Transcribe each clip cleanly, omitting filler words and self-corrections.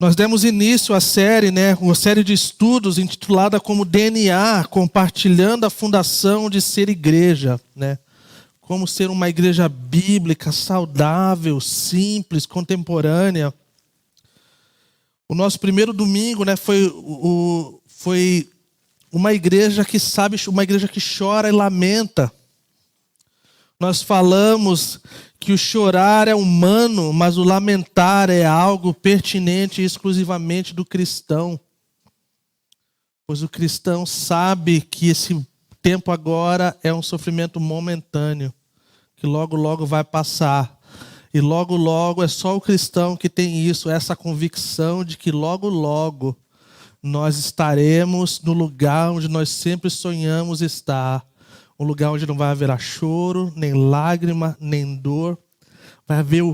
Nós demos início à série, uma série de estudos intitulada como DNA, compartilhando a fundação de ser igreja, Como ser uma igreja bíblica, saudável, simples, contemporânea. O nosso primeiro domingo, foi uma igreja que sabe, uma igreja que chora e lamenta. Nós falamos que o chorar é humano, mas o lamentar é algo pertinente exclusivamente do cristão. Pois o cristão sabe que esse tempo agora é um sofrimento momentâneo, que logo, logo vai passar. E logo, logo é só o cristão que tem isso, essa convicção de que logo, logo nós estaremos no lugar onde nós sempre sonhamos estar. Um lugar onde não vai haver choro, nem lágrima, nem dor. Vai haver,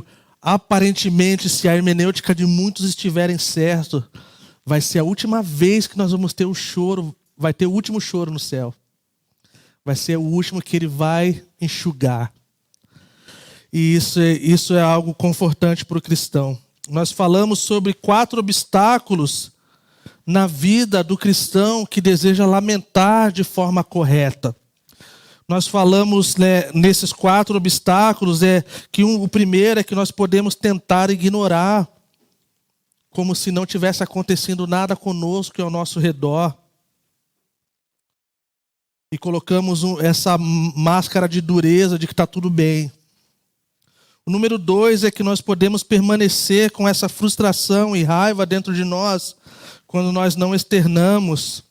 aparentemente, se a hermenêutica de muitos estiverem certo, vai ser a última vez que nós vamos ter o choro, vai ter o último choro no céu. Vai ser o último que ele vai enxugar. E isso é algo confortante para o cristão. Nós falamos sobre 4 obstáculos na vida do cristão que deseja lamentar de forma correta. Nós falamos nesses 4 obstáculos, que o primeiro é que nós podemos tentar ignorar, como se não tivesse acontecendo nada conosco e ao nosso redor. E colocamos essa máscara de dureza de que está tudo bem. O número 2 é que nós podemos permanecer com essa frustração e raiva dentro de nós, quando nós não externamos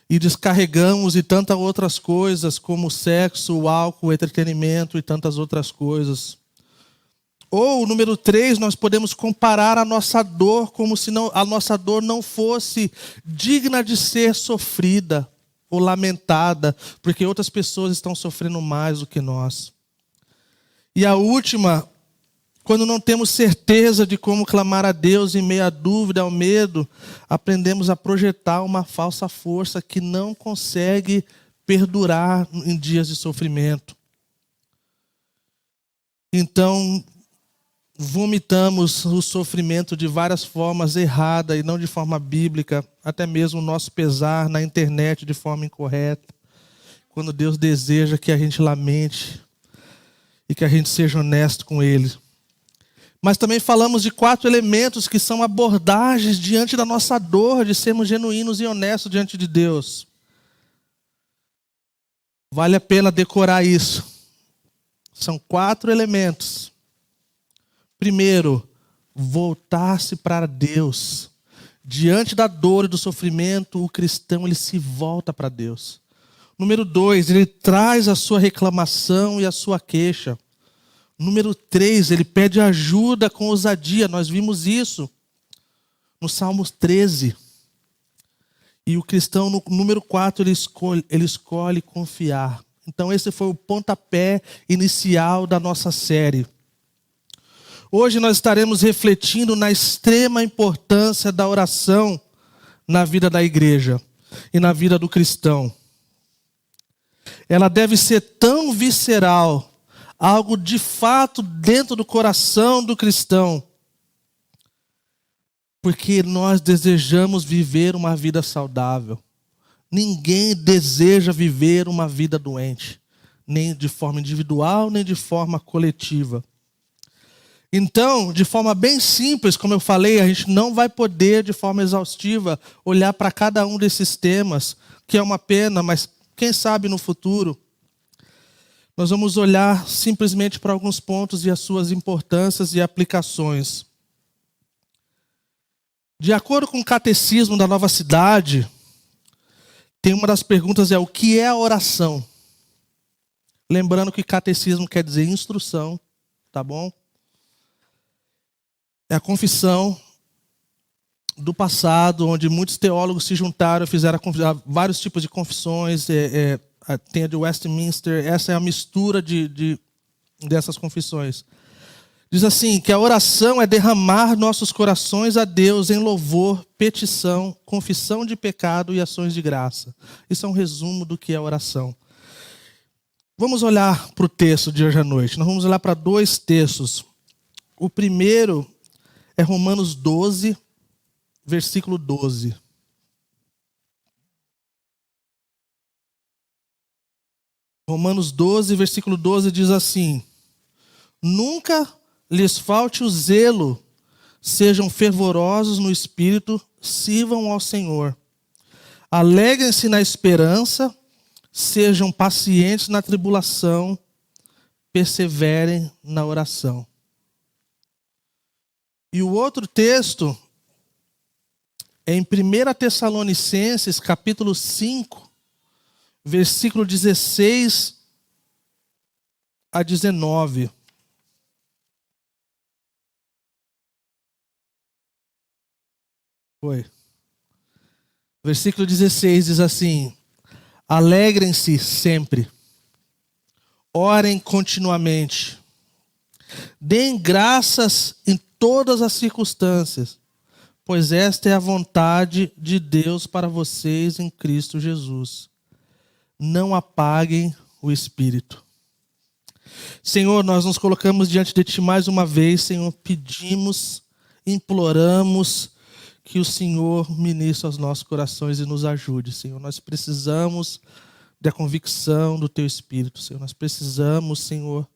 e descarregamos e tantas outras coisas, como o sexo, o álcool, o entretenimento e tantas outras coisas. Ou, o número 3, nós podemos comparar a nossa dor como se a nossa dor não fosse digna de ser sofrida ou lamentada, porque outras pessoas estão sofrendo mais do que nós. E a última, quando não temos certeza de como clamar a Deus em meio à dúvida, ao medo, aprendemos a projetar uma falsa força que não consegue perdurar em dias de sofrimento. Então, vomitamos o sofrimento de várias formas erradas e não de forma bíblica, até mesmo o nosso pesar na internet de forma incorreta, quando Deus deseja que a gente lamente e que a gente seja honesto com Ele. Mas também falamos de 4 elementos que são abordagens diante da nossa dor, de sermos genuínos e honestos diante de Deus. Vale a pena decorar isso. São 4 elementos. Primeiro, voltar-se para Deus. Diante da dor e do sofrimento, o cristão ele se volta para Deus. Número 2, ele traz a sua reclamação e a sua queixa. Número 3, ele pede ajuda com ousadia. Nós vimos isso no Salmos 13. E o cristão, no número 4, ele escolhe confiar. Então esse foi o pontapé inicial da nossa série. Hoje nós estaremos refletindo na extrema importância da oração na vida da igreja e na vida do cristão. Ela deve ser tão visceral, algo de fato dentro do coração do cristão, porque nós desejamos viver uma vida saudável. Ninguém deseja viver uma vida doente, nem de forma individual, nem de forma coletiva. Então, de forma bem simples, como eu falei, a gente não vai poder, de forma exaustiva, olhar para cada um desses temas, que é uma pena, mas quem sabe no futuro. Nós vamos olhar simplesmente para alguns pontos e as suas importâncias e aplicações. De acordo com o Catecismo da Nova Cidade, tem uma das perguntas o que é a oração? Lembrando que catecismo quer dizer instrução, tá bom? É a confissão do passado, onde muitos teólogos se juntaram, fizeram vários tipos de confissões, tem a de Westminster, essa é a mistura dessas confissões. Diz assim, que a oração é derramar nossos corações a Deus em louvor, petição, confissão de pecado e ações de graça. Isso é um resumo do que é oração. Vamos olhar para o texto de hoje à noite. Nós vamos olhar para 2 textos. O primeiro é Romanos 12, versículo 12. Romanos 12, versículo 12 diz assim: nunca lhes falte o zelo, sejam fervorosos no espírito, sirvam ao Senhor. Alegrem-se na esperança, sejam pacientes na tribulação, perseverem na oração. E o outro texto é em 1 Tessalonicenses, capítulo 5, versículo 16 a 19. Foi. Versículo 16 diz assim: alegrem-se sempre, orem continuamente, deem graças em todas as circunstâncias, pois esta é a vontade de Deus para vocês em Cristo Jesus. Não apaguem o espírito. Senhor, nós nos colocamos diante de Ti mais uma vez, Senhor, pedimos, imploramos que o Senhor ministre aos nossos corações e nos ajude, Senhor. Nós precisamos da convicção do Teu Espírito, Senhor. Nós precisamos, Senhor,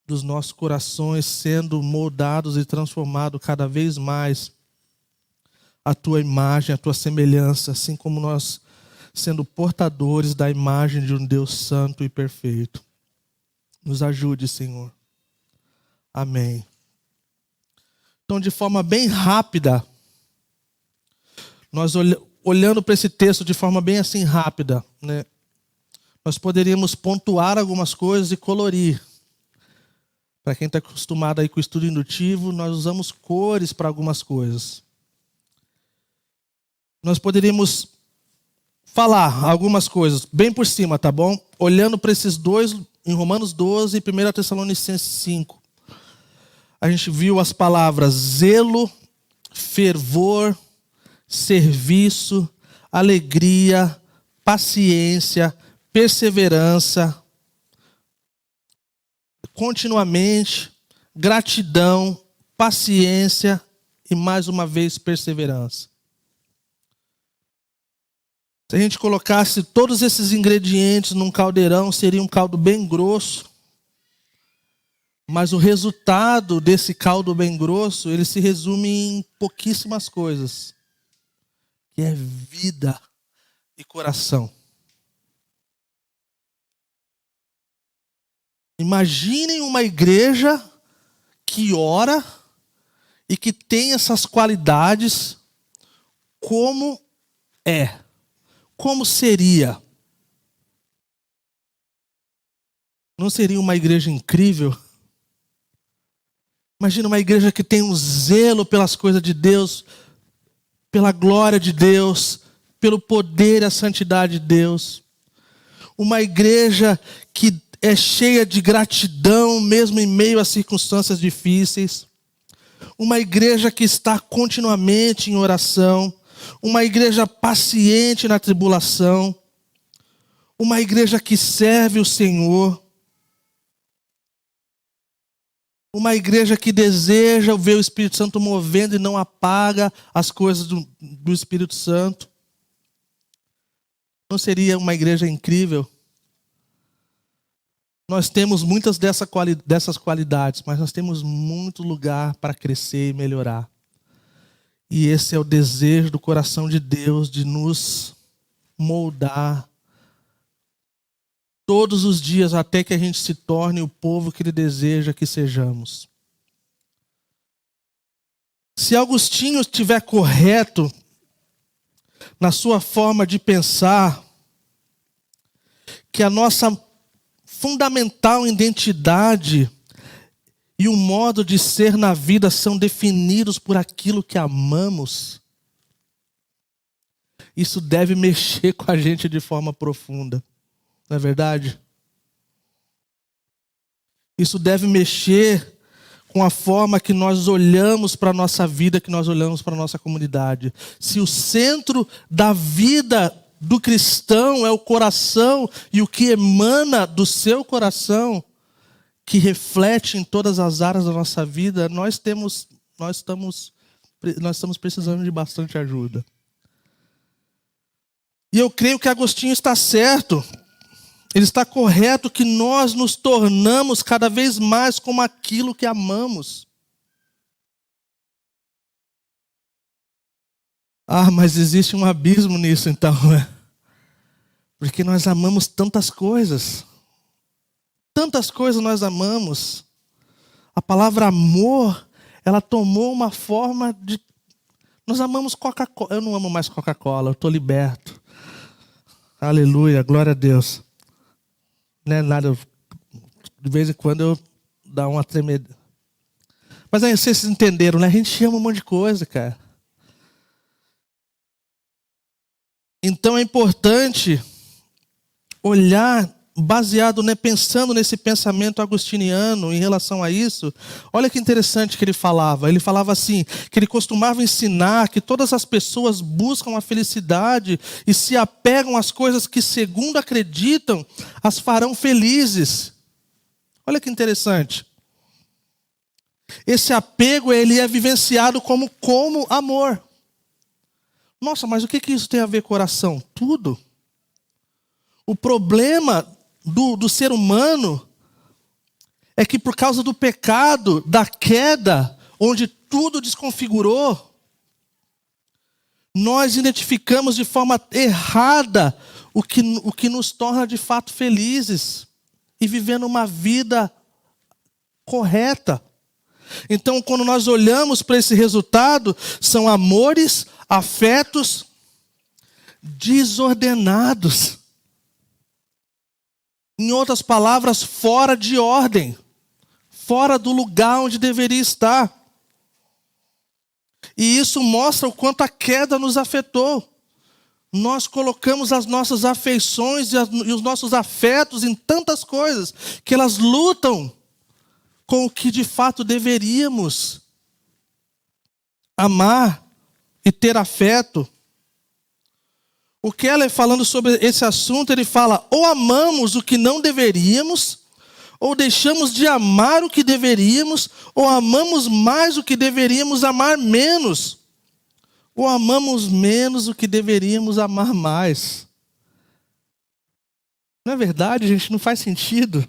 dos nossos corações sendo moldados e transformados cada vez mais à Tua imagem, à Tua semelhança, assim como nós sendo portadores da imagem de um Deus santo e perfeito. Nos ajude, Senhor. Amém. Então, de forma bem rápida, nós olhando para esse texto de forma bem assim rápida, né, nós poderíamos pontuar algumas coisas e colorir. Para quem está acostumado aí com o estudo indutivo, nós usamos cores para algumas coisas. Nós poderíamos falar algumas coisas bem por cima, tá bom? Olhando para esses dois, em Romanos 12 e 1 Tessalonicenses 5. A gente viu as palavras zelo, fervor, serviço, alegria, paciência, perseverança, continuamente, gratidão, paciência e mais uma vez perseverança. Se a gente colocasse todos esses ingredientes num caldeirão, seria um caldo bem grosso. Mas o resultado desse caldo bem grosso, ele se resume em pouquíssimas coisas. Que é vida e coração. Imaginem uma igreja que ora e que tem essas qualidades, como é. Como seria? Não seria uma igreja incrível? Imagina uma igreja que tem um zelo pelas coisas de Deus, pela glória de Deus, pelo poder e a santidade de Deus. Uma igreja que é cheia de gratidão, mesmo em meio a circunstâncias difíceis. Uma igreja que está continuamente em oração. Uma igreja paciente na tribulação. Uma igreja que serve o Senhor. Uma igreja que deseja ver o Espírito Santo movendo e não apaga as coisas do Espírito Santo. Não seria uma igreja incrível? Nós temos muitas dessas qualidades, mas nós temos muito lugar para crescer e melhorar. E esse é o desejo do coração de Deus, de nos moldar todos os dias até que a gente se torne o povo que Ele deseja que sejamos. Se Agostinho estiver correto na sua forma de pensar, que a nossa fundamental identidade e o modo de ser na vida são definidos por aquilo que amamos, isso deve mexer com a gente de forma profunda. Não é verdade? Isso deve mexer com a forma que nós olhamos para a nossa vida, que nós olhamos para a nossa comunidade. Se o centro da vida do cristão é o coração e o que emana do seu coração, que reflete em todas as áreas da nossa vida, nós estamos nós estamos precisando de bastante ajuda. E eu creio que Agostinho está certo. Ele está correto que nós nos tornamos cada vez mais como aquilo que amamos. Mas existe um abismo nisso então, né? Porque nós amamos tantas coisas. Tantas coisas nós amamos. A palavra amor, ela tomou uma forma de... Nós amamos Coca-Cola. Eu não amo mais Coca-Cola, eu estou liberto. Aleluia, glória a Deus. Não é nada, de vez em quando eu dou uma tremida. Mas aí vocês entenderam, né? A gente ama um monte de coisa, cara. Então é importante olhar baseado, né, pensando nesse pensamento agostiniano em relação a isso. Olha que interessante que ele falava. Ele falava assim, que ele costumava ensinar que todas as pessoas buscam a felicidade e se apegam às coisas que, segundo acreditam, as farão felizes. Olha que interessante. Esse apego, ele é vivenciado como amor. Nossa, mas o que isso tem a ver com oração? Tudo. O problema do ser humano é que por causa do pecado, da queda, onde tudo desconfigurou, nós identificamos de forma errada o que nos torna de fato felizes e vivendo uma vida correta. Então, quando nós olhamos para esse resultado, são amores, afetos desordenados. Em outras palavras, fora de ordem, fora do lugar onde deveria estar. E isso mostra o quanto a queda nos afetou. Nós colocamos as nossas afeições e os nossos afetos em tantas coisas que elas lutam com o que de fato deveríamos amar e ter afeto. O Keller, falando sobre esse assunto, ele fala: ou amamos o que não deveríamos, ou deixamos de amar o que deveríamos, ou amamos mais o que deveríamos amar menos, ou amamos menos o que deveríamos amar mais. Não é verdade, gente? Não faz sentido.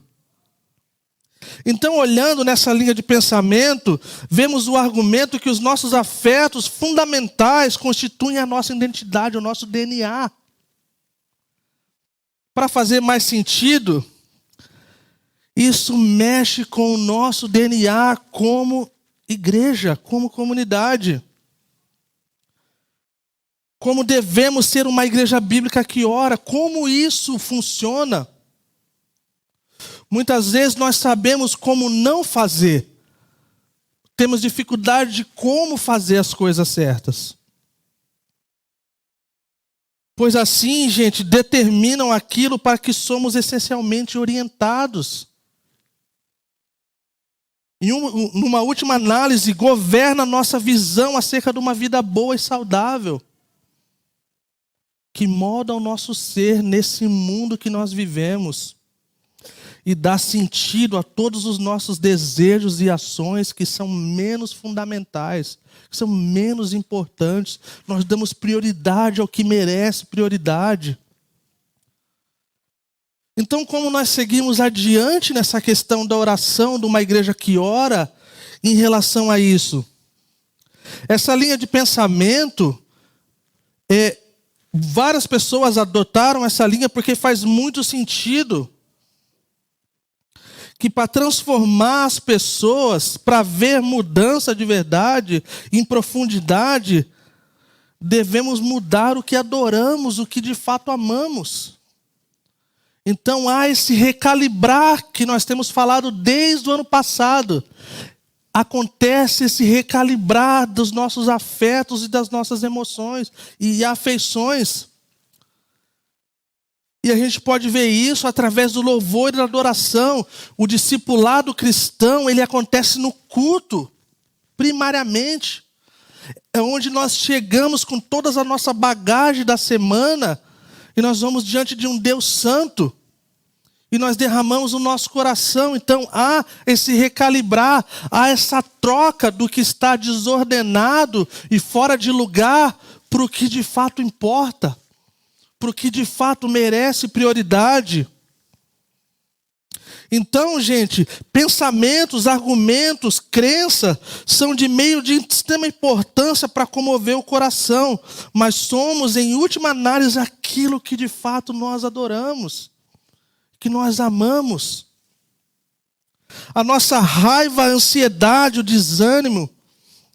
Então, olhando nessa linha de pensamento, vemos o argumento que os nossos afetos fundamentais constituem a nossa identidade, o nosso DNA. Para fazer mais sentido, isso mexe com o nosso DNA como igreja, como comunidade. Como devemos ser uma igreja bíblica que ora, como isso funciona. Muitas vezes nós sabemos como não fazer. Temos dificuldade de como fazer as coisas certas. Pois assim, gente, determinam aquilo para que somos essencialmente orientados. E numa última análise, governa a nossa visão acerca de uma vida boa e saudável, que molda o nosso ser nesse mundo que nós vivemos. E dá sentido a todos os nossos desejos e ações que são menos fundamentais, que são menos importantes. Nós damos prioridade ao que merece prioridade. Então, como nós seguimos adiante nessa questão da oração, de uma igreja que ora, em relação a isso? Essa linha de pensamento, várias pessoas adotaram essa linha porque faz muito sentido. Que para transformar as pessoas, para ver mudança de verdade, em profundidade, devemos mudar o que adoramos, o que de fato amamos. Então há esse recalibrar que nós temos falado desde o ano passado. Acontece esse recalibrar dos nossos afetos e das nossas emoções e afeições. E a gente pode ver isso através do louvor e da adoração. O discipulado cristão, ele acontece no culto, primariamente. É onde nós chegamos com toda a nossa bagagem da semana e nós vamos diante de um Deus santo. E nós derramamos o nosso coração. Então há esse recalibrar, há essa troca do que está desordenado e fora de lugar para o que de fato importa, para o que de fato merece prioridade. Então, gente, pensamentos, argumentos, crença são de meio de extrema importância para comover o coração, mas somos, em última análise, aquilo que de fato nós adoramos, que nós amamos. A nossa raiva, a ansiedade, o desânimo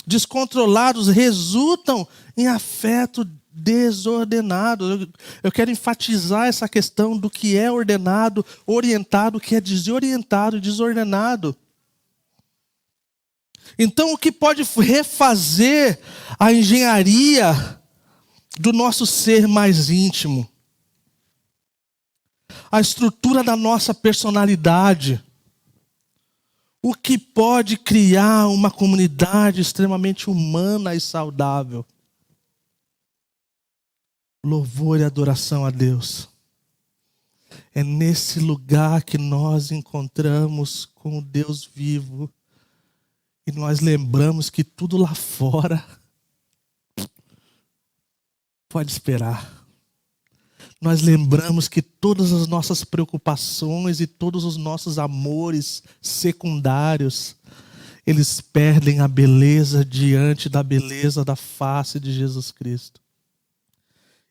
descontrolados resultam em afeto desordenado. Eu quero enfatizar essa questão do que é ordenado, orientado, o que é desorientado e desordenado. Então, o que pode refazer a engenharia do nosso ser mais íntimo? A estrutura da nossa personalidade. O que pode criar uma comunidade extremamente humana e saudável? Louvor e adoração a Deus. É nesse lugar que nós encontramos com o Deus vivo. E nós lembramos que tudo lá fora pode esperar. Nós lembramos que todas as nossas preocupações e todos os nossos amores secundários, eles perdem a beleza diante da beleza da face de Jesus Cristo.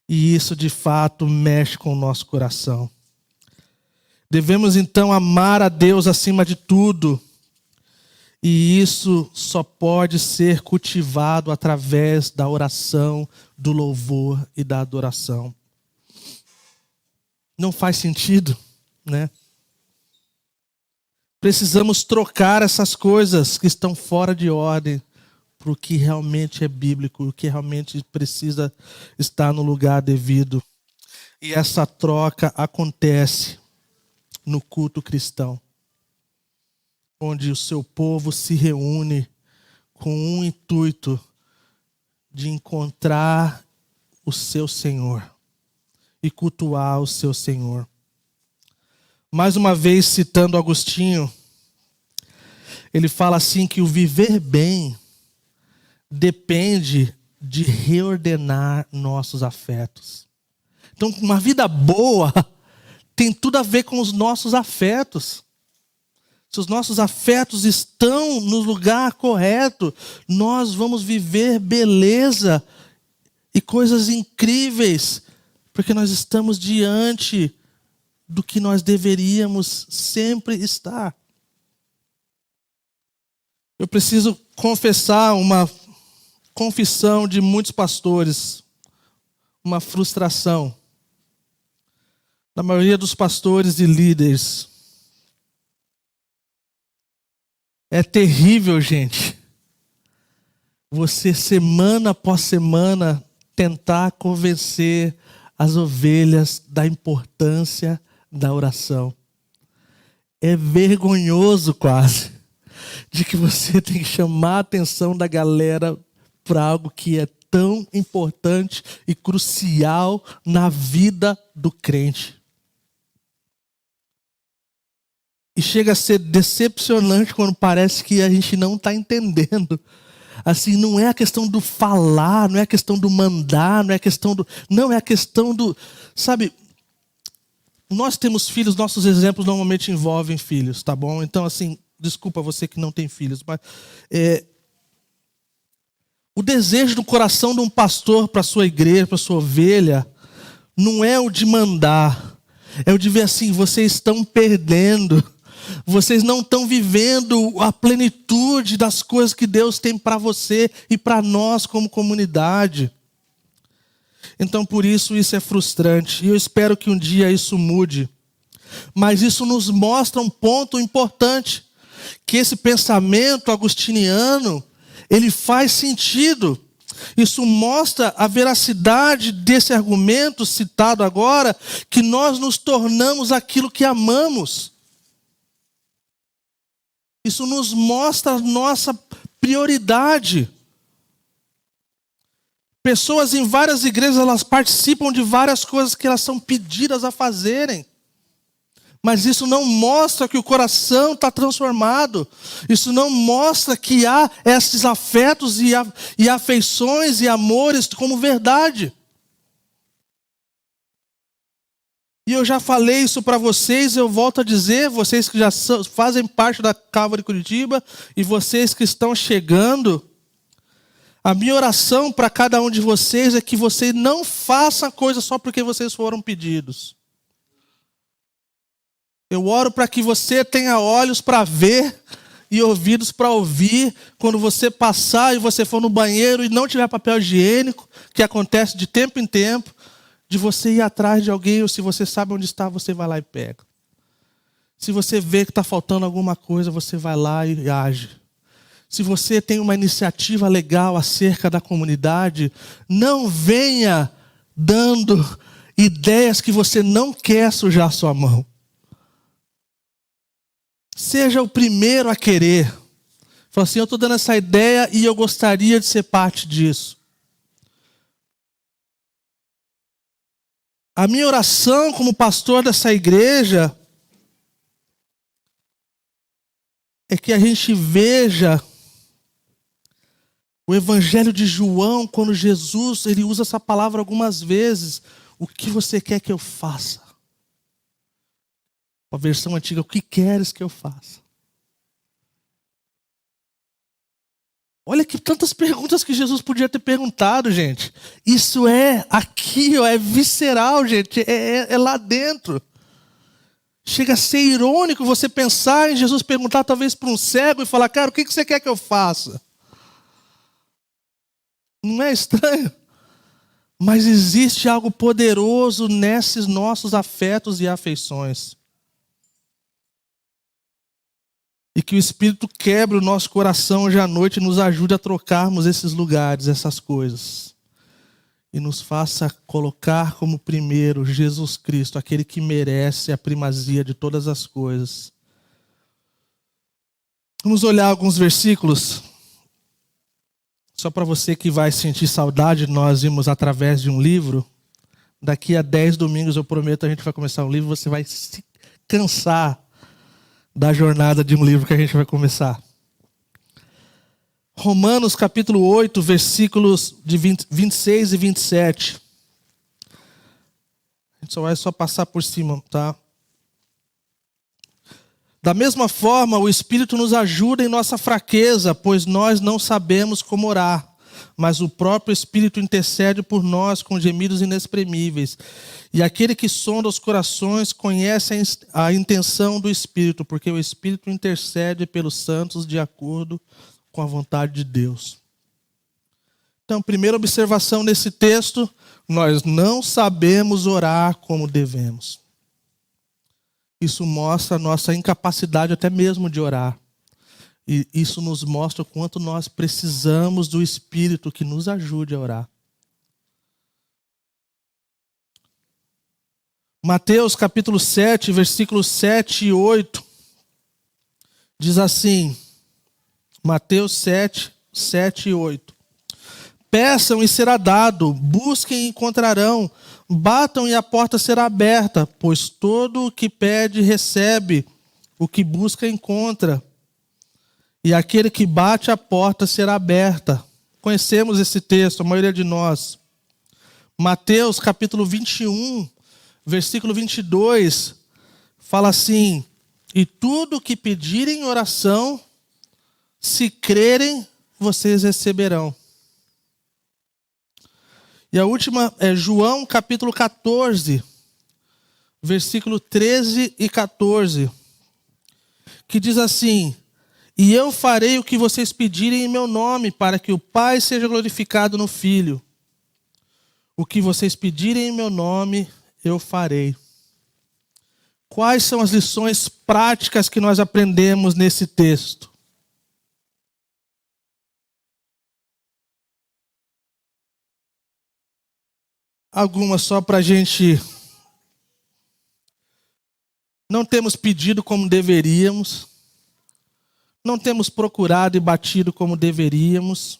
E isso de fato mexe com o nosso coração. Devemos então amar a Deus acima de tudo. E isso só pode ser cultivado através da oração, do louvor e da adoração. Não faz sentido, né? Precisamos trocar essas coisas que estão fora de ordem para o que realmente é bíblico, o que realmente precisa estar no lugar devido. E essa troca acontece no culto cristão, onde o seu povo se reúne com um intuito de encontrar o seu Senhor e cultuar o seu Senhor. Mais uma vez, citando Agostinho, ele fala assim que o viver bem depende de reordenar nossos afetos. Então, uma vida boa tem tudo a ver com os nossos afetos. Se os nossos afetos estão no lugar correto, nós vamos viver beleza e coisas incríveis, porque nós estamos diante do que nós deveríamos sempre estar. Eu preciso confessar uma confissão de muitos pastores, uma frustração. Da maioria dos pastores e líderes. É terrível, gente. Você, semana após semana, tentar convencer as ovelhas da importância da oração. É vergonhoso quase, de que você tem que chamar a atenção da galera para algo que é tão importante e crucial na vida do crente. E chega a ser decepcionante quando parece que a gente não está entendendo. Assim, não é a questão do falar, não é a questão do mandar, não é a questão do... Não, é a questão do... Sabe, nós temos filhos, nossos exemplos normalmente envolvem filhos, tá bom? Então, assim, desculpa você que não tem filhos, mas... o desejo do coração de um pastor para a sua igreja, para a sua ovelha, não é o de mandar. É o de ver assim, vocês estão perdendo. Vocês não estão vivendo a plenitude das coisas que Deus tem para você e para nós como comunidade. Então, por isso é frustrante. E eu espero que um dia isso mude. Mas isso nos mostra um ponto importante. Que esse pensamento agostiniano, ele faz sentido. Isso mostra a veracidade desse argumento citado agora, que nós nos tornamos aquilo que amamos. Isso nos mostra a nossa prioridade. Pessoas em várias igrejas, elas participam de várias coisas que elas são pedidas a fazerem. Mas isso não mostra que o coração está transformado. Isso não mostra que há esses afetos e afeições e amores como verdade. E eu já falei isso para vocês, eu volto a dizer, vocês que já fazem parte da Calvary Curitiba e vocês que estão chegando, a minha oração para cada um de vocês é que vocês não façam coisa só porque vocês foram pedidos. Eu oro para que você tenha olhos para ver e ouvidos para ouvir quando você passar e você for no banheiro e não tiver papel higiênico, que acontece de tempo em tempo, de você ir atrás de alguém, ou se você sabe onde está, você vai lá e pega. Se você vê que está faltando alguma coisa, você vai lá e age. Se você tem uma iniciativa legal acerca da comunidade, não venha dando ideias que você não quer sujar sua mão. Seja o primeiro a querer. Fala assim, eu estou dando essa ideia e eu gostaria de ser parte disso. A minha oração como pastor dessa igreja é que a gente veja o Evangelho de João, quando Jesus ele usa essa palavra algumas vezes. O que você quer que eu faça? A versão antiga, o que queres que eu faça? Olha que tantas perguntas que Jesus podia ter perguntado, gente. Isso é aqui, ó, é visceral, gente. É lá dentro. Chega a ser irônico você pensar em Jesus perguntar talvez para um cego e falar, cara, o que você quer que eu faça? Não é estranho? Mas existe algo poderoso nesses nossos afetos e afeições. E que o Espírito quebre o nosso coração hoje à noite e nos ajude a trocarmos esses lugares, essas coisas. E nos faça colocar como primeiro Jesus Cristo, aquele que merece a primazia de todas as coisas. Vamos olhar alguns versículos. Só para você que vai sentir saudade, nós vimos através de um livro. Daqui a 10 domingos, eu prometo, a gente vai começar um livro, você vai se cansar da jornada de um livro que a gente vai começar. Romanos capítulo 8, versículos de 26 e 27. A gente só vai passar por cima, tá? Da mesma forma, o Espírito nos ajuda em nossa fraqueza, pois nós não sabemos como orar. Mas o próprio Espírito intercede por nós com gemidos inexprimíveis. E aquele que sonda os corações conhece a intenção do Espírito, porque o Espírito intercede pelos santos de acordo com a vontade de Deus. Então, primeira observação nesse texto, nós não sabemos orar como devemos. Isso mostra a nossa incapacidade até mesmo de orar. E isso nos mostra o quanto nós precisamos do Espírito que nos ajude a orar. Mateus capítulo 7, versículos 7 e 8. Diz assim, Mateus 7, 7 e 8. Peçam e será dado, busquem e encontrarão, batam e a porta será aberta, pois todo o que pede recebe, o que busca encontra. E aquele que bate a porta será aberta. Conhecemos esse texto, a maioria de nós. Mateus capítulo 21, versículo 22, fala assim, e tudo o que pedirem em oração, se crerem, vocês receberão. E a última é João capítulo 14, versículo 13 e 14, que diz assim, e eu farei o que vocês pedirem em meu nome, para que o Pai seja glorificado no Filho. O que vocês pedirem em meu nome, eu farei. Quais são as lições práticas que nós aprendemos nesse texto? Algumas só para a gente... Não temos pedido como deveríamos. Não temos procurado e batido como deveríamos.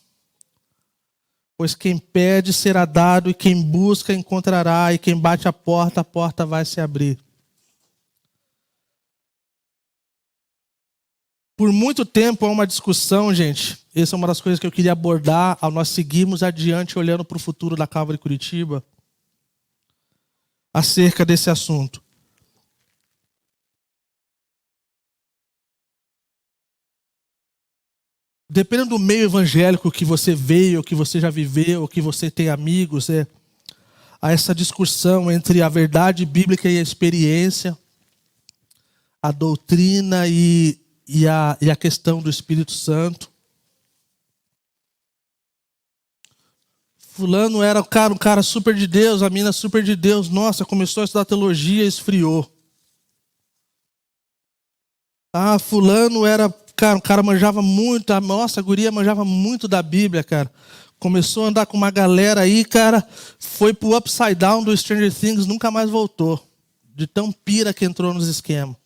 Pois quem pede será dado, e quem busca encontrará, e quem bate a porta vai se abrir. Por muito tempo há uma discussão, gente. Essa é uma das coisas que eu queria abordar ao nós seguirmos adiante olhando para o futuro da Calvary Curitiba, acerca desse assunto. Dependendo do meio evangélico que você veio, que você já viveu, que você tem amigos, há essa discussão entre a verdade bíblica e a experiência, a doutrina e a questão do Espírito Santo. Fulano era um cara super de Deus, a mina super de Deus. Nossa, começou a estudar teologia e esfriou. Ah, fulano era, cara, um cara manjava muito. Nossa, a guria manjava muito da Bíblia, cara. Começou a andar com uma galera aí, cara. Foi pro upside down do Stranger Things, nunca mais voltou. De tão pira que entrou nos esquemas.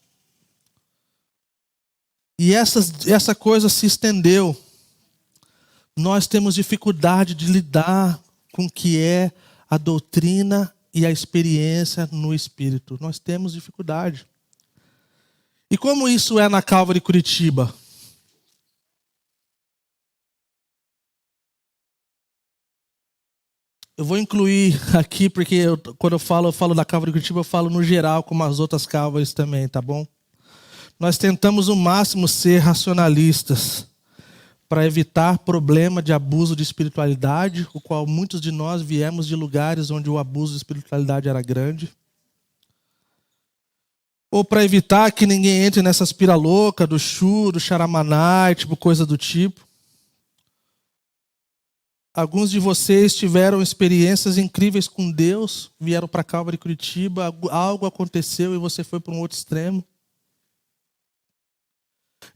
E essa coisa se estendeu. Nós temos dificuldade de lidar com o que é a doutrina e a experiência no Espírito. Nós temos dificuldade. E como isso é na Calvary Curitiba? Eu vou incluir aqui, porque quando eu falo da Calvary Curitiba, eu falo no geral, como as outras Calvaries também, tá bom? Nós tentamos o máximo ser racionalistas, para evitar problema de abuso de espiritualidade, o qual muitos de nós viemos de lugares onde o abuso de espiritualidade era grande. Ou para evitar que ninguém entre nessa pira louca do chu, do xaramanai, tipo coisa do tipo. Alguns de vocês tiveram experiências incríveis com Deus, vieram para Calvary Curitiba, algo aconteceu e você foi para um outro extremo.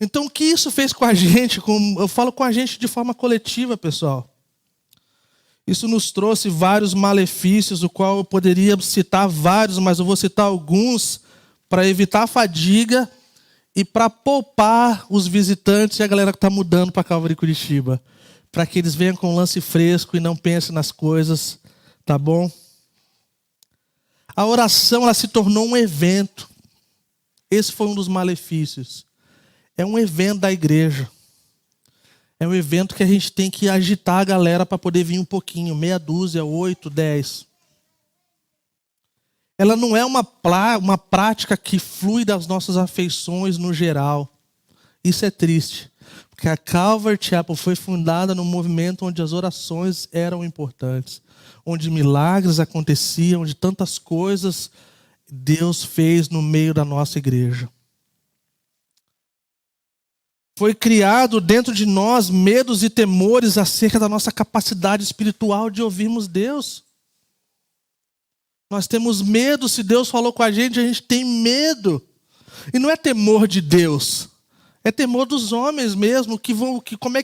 Então, o que isso fez com a gente? Eu falo com a gente de forma coletiva, pessoal. Isso nos trouxe vários malefícios, o qual eu poderia citar vários, mas eu vou citar alguns para evitar a fadiga e para poupar os visitantes e a galera que está mudando para Calvary Curitiba. Para que eles venham com um lance fresco e não pensem nas coisas, tá bom? A oração, ela se tornou um evento. Esse foi um dos malefícios. É um evento da igreja. É um evento que a gente tem que agitar a galera para poder vir um pouquinho, meia dúzia, 8, 10. Ela não é uma prática que flui das nossas afeições no geral. Isso é triste. Porque a Calvary Chapel foi fundada num movimento onde as orações eram importantes. Onde milagres aconteciam, onde tantas coisas Deus fez no meio da nossa igreja. Foi criado dentro de nós medos e temores acerca da nossa capacidade espiritual de ouvirmos Deus. Nós temos medo, se Deus falou com a gente tem medo. E não é temor de Deus, é temor dos homens mesmo, como é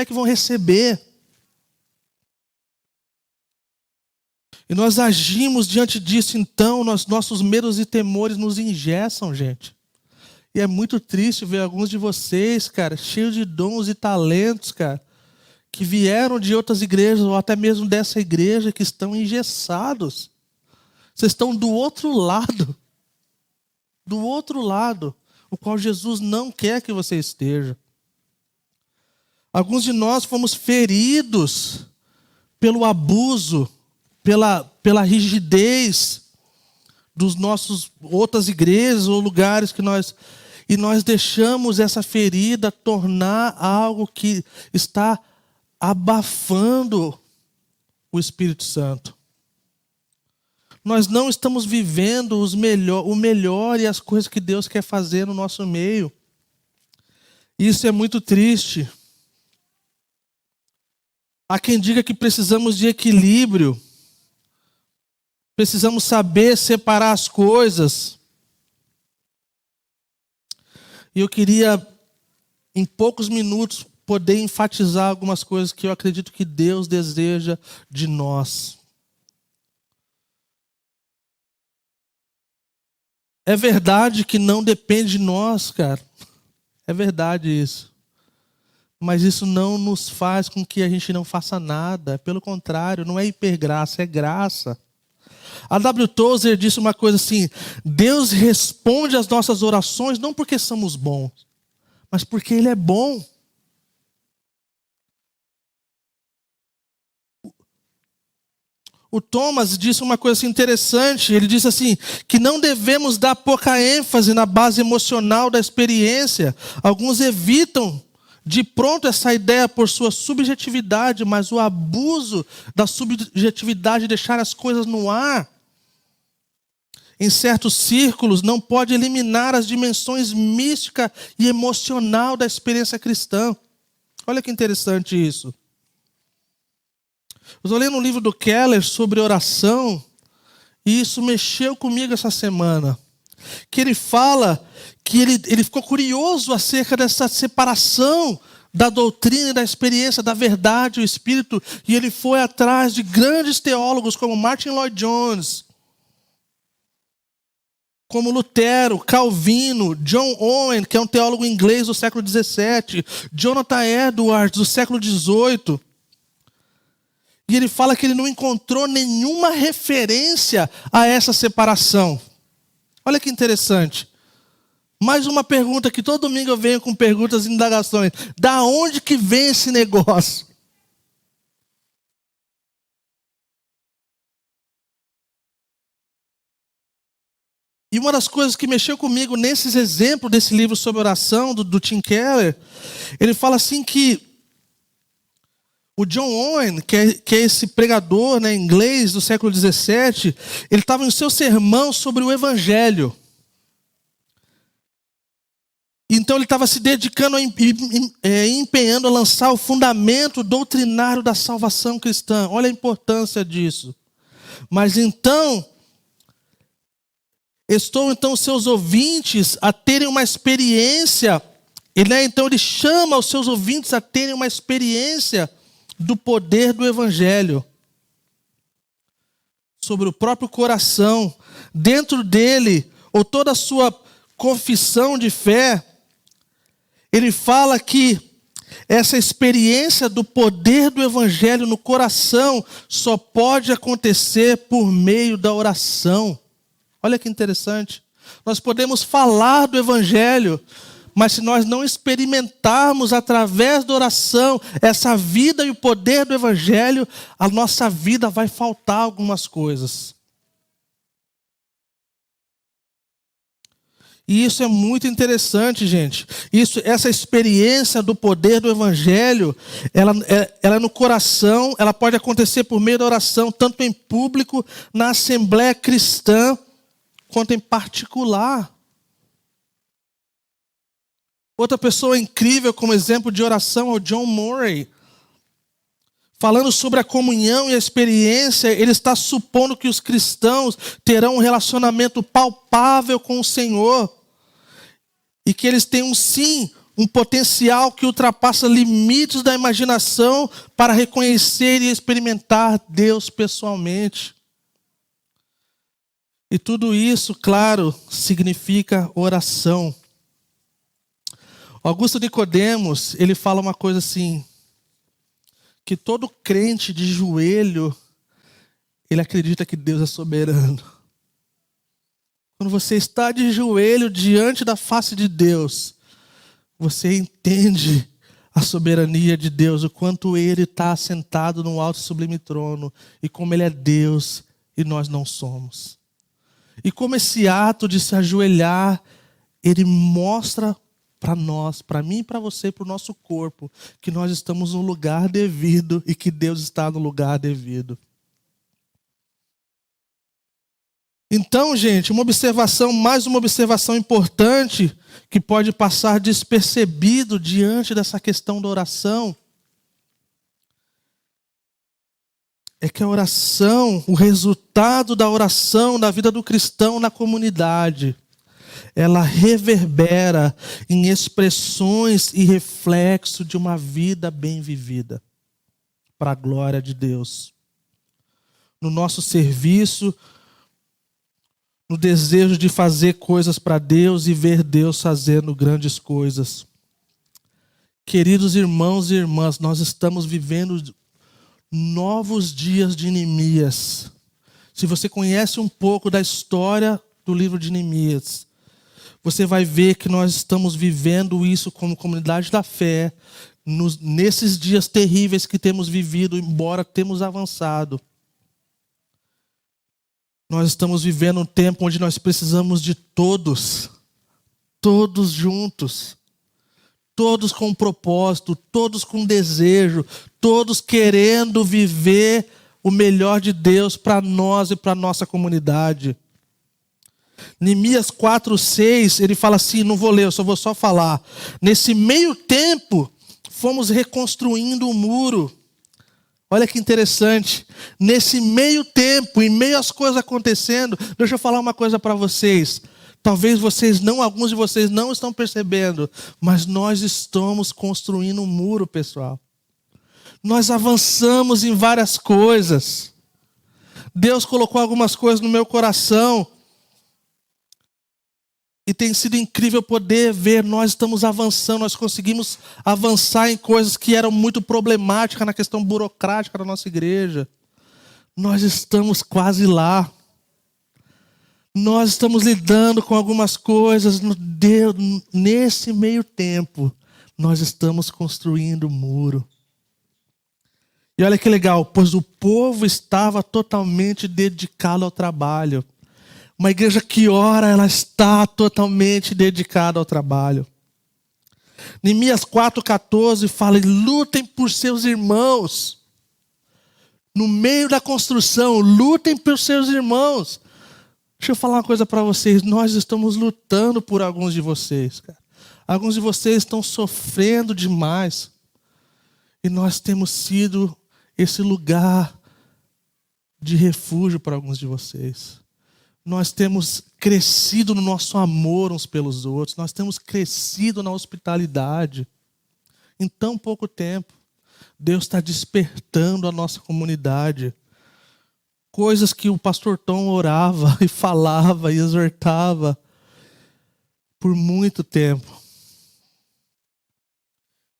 que vão receber. E nós agimos diante disso, então, nossos medos e temores nos engessam, gente. E é muito triste ver alguns de vocês, cara, cheios de dons e talentos, cara, que vieram de outras igrejas, ou até mesmo dessa igreja, que estão engessados. Vocês estão do outro lado. Do outro lado, o qual Jesus não quer que você esteja. Alguns de nós fomos feridos pelo abuso, pela rigidez dos nossos outras igrejas ou lugares que nós deixamos essa ferida tornar algo que está abafando o Espírito Santo. Nós não estamos vivendo o melhor e as coisas que Deus quer fazer no nosso meio. Isso é muito triste. Há quem diga que precisamos de equilíbrio. Precisamos saber separar as coisas. E eu queria, em poucos minutos, poder enfatizar algumas coisas que eu acredito que Deus deseja de nós. É verdade que não depende de nós, cara. É verdade isso. Mas isso não nos faz com que a gente não faça nada. Pelo contrário, não é hipergraça, é graça. A W. Tozer disse uma coisa assim: Deus responde às nossas orações não porque somos bons, mas porque Ele é bom. O Thomas disse uma coisa assim interessante. Ele disse assim, que não devemos dar pouca ênfase na base emocional da experiência. Alguns evitam de pronto essa ideia por sua subjetividade, mas o abuso da subjetividade de deixar as coisas no ar, em certos círculos, não pode eliminar as dimensões mística e emocional da experiência cristã. Olha que interessante isso. Eu estou lendo um livro do Keller sobre oração, e isso mexeu comigo essa semana. Que ele fala que ele ficou curioso acerca dessa separação da doutrina e da experiência, da verdade e o Espírito, e ele foi atrás de grandes teólogos como Martin Lloyd Jones, como Lutero, Calvino, John Owen, que é um teólogo inglês do século XVII, Jonathan Edwards, do século XVIII. E ele fala que ele não encontrou nenhuma referência a essa separação. Olha que interessante. Mais uma pergunta, que todo domingo eu venho com perguntas e indagações. Da onde que vem esse negócio? E uma das coisas que mexeu comigo nesses exemplos desse livro sobre oração, do Tim Keller, ele fala assim que o John Owen, que é esse pregador, né, inglês do século XVII, ele estava em seu sermão sobre o Evangelho. Então ele estava se dedicando, empenhando a lançar o fundamento doutrinário da salvação cristã. Olha a importância disso. Mas então, seus ouvintes a terem uma experiência, então ele chama os seus ouvintes a terem uma experiência do poder do Evangelho sobre o próprio coração, dentro dele, ou toda a sua confissão de fé. Ele fala que essa experiência do poder do Evangelho no coração só pode acontecer por meio da oração. Olha que interessante. Nós podemos falar do Evangelho, mas se nós não experimentarmos através da oração essa vida e o poder do Evangelho, a nossa vida vai faltar algumas coisas. E isso é muito interessante, gente. Essa experiência do poder do Evangelho, ela é no coração, ela pode acontecer por meio da oração, tanto em público, na Assembleia Cristã, quanto em particular. Outra pessoa incrível como exemplo de oração é o John Murray. Falando sobre a comunhão e a experiência, ele está supondo que os cristãos terão um relacionamento palpável com o Senhor. E que eles têm um potencial que ultrapassa limites da imaginação para reconhecer e experimentar Deus pessoalmente. E tudo isso, claro, significa oração. Augusto Nicodemos, ele fala uma coisa assim, que todo crente de joelho, ele acredita que Deus é soberano. Quando você está de joelho diante da face de Deus, você entende a soberania de Deus, o quanto Ele está assentado no alto e sublime trono, e como Ele é Deus e nós não somos. E como esse ato de se ajoelhar, ele mostra para nós, para mim e para você, para o nosso corpo, que nós estamos no lugar devido e que Deus está no lugar devido. Então, gente, mais uma observação importante que pode passar despercebido diante dessa questão da oração, é que a oração, o resultado da oração da vida do cristão na comunidade, ela reverbera em expressões e reflexo de uma vida bem vivida, para a glória de Deus. No nosso serviço, no desejo de fazer coisas para Deus e ver Deus fazendo grandes coisas. Queridos irmãos e irmãs, nós estamos vivendo novos dias de Neemias. Se você conhece um pouco da história do livro de Neemias, você vai ver que nós estamos vivendo isso como comunidade da fé, nesses dias terríveis que temos vivido, embora temos avançado. Nós estamos vivendo um tempo onde nós precisamos de todos juntos, todos com um propósito, todos com desejo, todos querendo viver o melhor de Deus para nós e para a nossa comunidade. Neemias 4:6, ele fala assim, não vou ler, eu vou só falar. Nesse meio tempo, fomos reconstruindo o muro. Olha que interessante. Nesse meio tempo, em meio às coisas acontecendo, deixa eu falar uma coisa para vocês. Talvez alguns de vocês não estão percebendo, mas nós estamos construindo um muro, pessoal. Nós avançamos em várias coisas. Deus colocou algumas coisas no meu coração. E tem sido incrível poder ver, nós estamos avançando, nós conseguimos avançar em coisas que eram muito problemáticas na questão burocrática da nossa igreja. Nós estamos quase lá. Nós estamos lidando com algumas coisas. Nesse meio tempo, nós estamos construindo um muro. E olha que legal, pois o povo estava totalmente dedicado ao trabalho. Uma igreja que ora, ela está totalmente dedicada ao trabalho. Neemias 4:14 fala, lutem por seus irmãos. No meio da construção, lutem por seus irmãos. Deixa eu falar uma coisa para vocês, nós estamos lutando por alguns de vocês, cara. Alguns de vocês estão sofrendo demais. E nós temos sido esse lugar de refúgio para alguns de vocês. Nós temos crescido no nosso amor uns pelos outros. Nós temos crescido na hospitalidade. Em tão pouco tempo, Deus está despertando a nossa comunidade. Coisas que o pastor Tom orava e falava e exortava por muito tempo.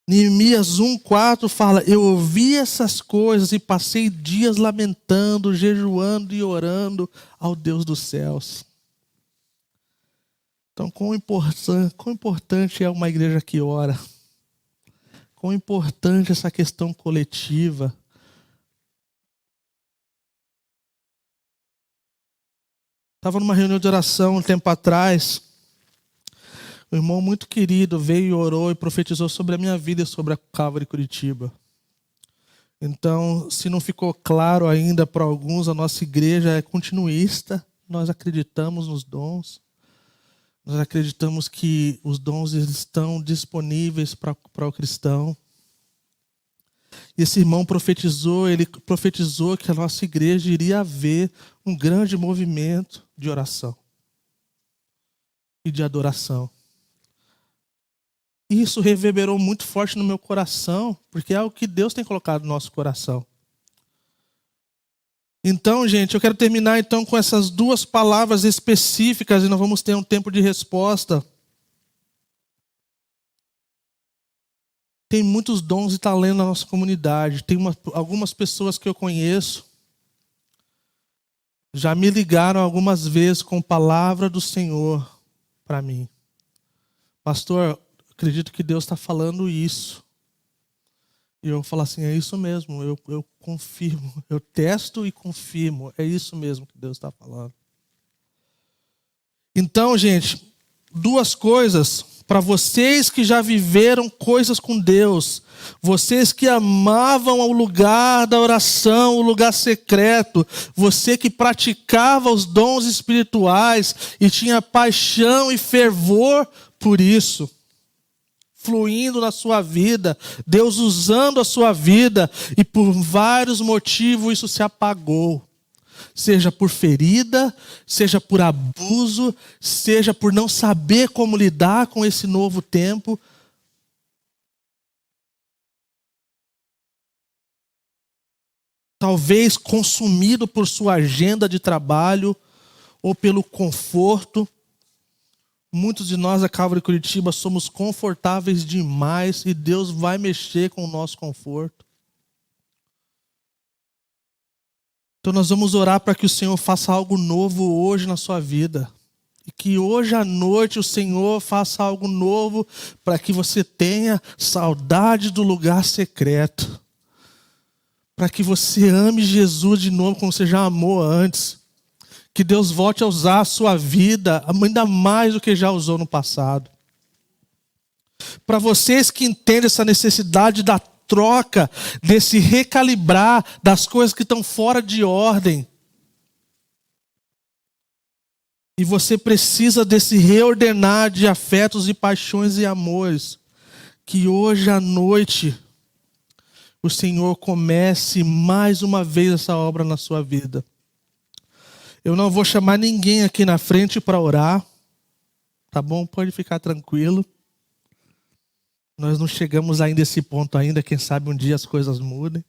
Neemias 1:4 fala, eu ouvi essas coisas e passei dias lamentando, jejuando e orando ao Deus dos céus. Então, quão importante é uma igreja que ora. Quão importante essa questão coletiva. Estava numa reunião de oração um tempo atrás. Um irmão muito querido veio e orou e profetizou sobre a minha vida e sobre a Calvary Curitiba. Então, se não ficou claro ainda para alguns, a nossa igreja é continuista. Nós acreditamos nos dons. Nós acreditamos que os dons estão disponíveis para o cristão. E esse irmão ele profetizou que a nossa igreja iria haver um grande movimento de oração e de adoração. Isso reverberou muito forte no meu coração, porque é o que Deus tem colocado no nosso coração. Então, gente, eu quero terminar então com essas duas palavras específicas e nós vamos ter um tempo de resposta. Tem muitos dons e talentos na nossa comunidade. Tem algumas pessoas que eu conheço, já me ligaram algumas vezes com palavra do Senhor para mim. Pastor, acredito que Deus está falando isso. E eu falo assim, é isso mesmo, eu confirmo, eu testo e confirmo, é isso mesmo que Deus está falando. Então, gente, duas coisas para vocês que já viveram coisas com Deus, vocês que amavam o lugar da oração, o lugar secreto, você que praticava os dons espirituais e tinha paixão e fervor por isso, fluindo na sua vida, Deus usando a sua vida, e por vários motivos isso se apagou. Seja por ferida, seja por abuso, seja por não saber como lidar com esse novo tempo. Talvez consumido por sua agenda de trabalho ou pelo conforto. Muitos de nós da Calvary Curitiba somos confortáveis demais e Deus vai mexer com o nosso conforto. Então nós vamos orar para que o Senhor faça algo novo hoje na sua vida. E que hoje à noite o Senhor faça algo novo para que você tenha saudade do lugar secreto. Para que você ame Jesus de novo como você já amou antes. Que Deus volte a usar a sua vida ainda mais do que já usou no passado. Para vocês que entendem essa necessidade da troca, desse recalibrar das coisas que estão fora de ordem. E você precisa desse reordenar de afetos e paixões e amores. Que hoje à noite o Senhor comece mais uma vez essa obra na sua vida. Eu não vou chamar ninguém aqui na frente para orar. Tá bom? Pode ficar tranquilo. Nós não chegamos ainda a esse ponto ainda. Quem sabe um dia as coisas mudem.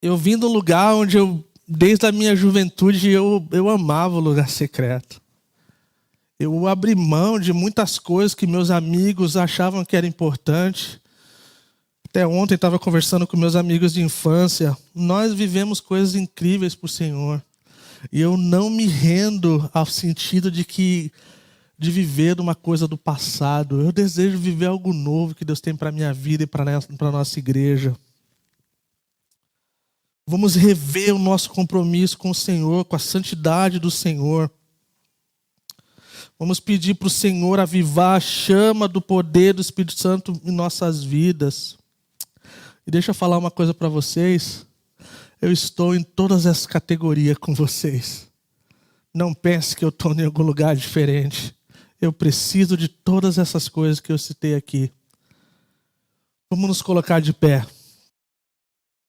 Eu vim de um lugar onde desde a minha juventude, eu amava o lugar secreto. Eu abri mão de muitas coisas que meus amigos achavam que era importante. Até ontem estava conversando com meus amigos de infância. Nós vivemos coisas incríveis para o Senhor. E eu não me rendo ao sentido de viver uma coisa do passado. Eu desejo viver algo novo que Deus tem para a minha vida e para a nossa igreja. Vamos rever o nosso compromisso com o Senhor, com a santidade do Senhor. Vamos pedir para o Senhor avivar a chama do poder do Espírito Santo em nossas vidas. E deixa eu falar uma coisa para vocês. Eu estou em todas essas categorias com vocês. Não pense que eu estou em algum lugar diferente. Eu preciso de todas essas coisas que eu citei aqui. Vamos nos colocar de pé.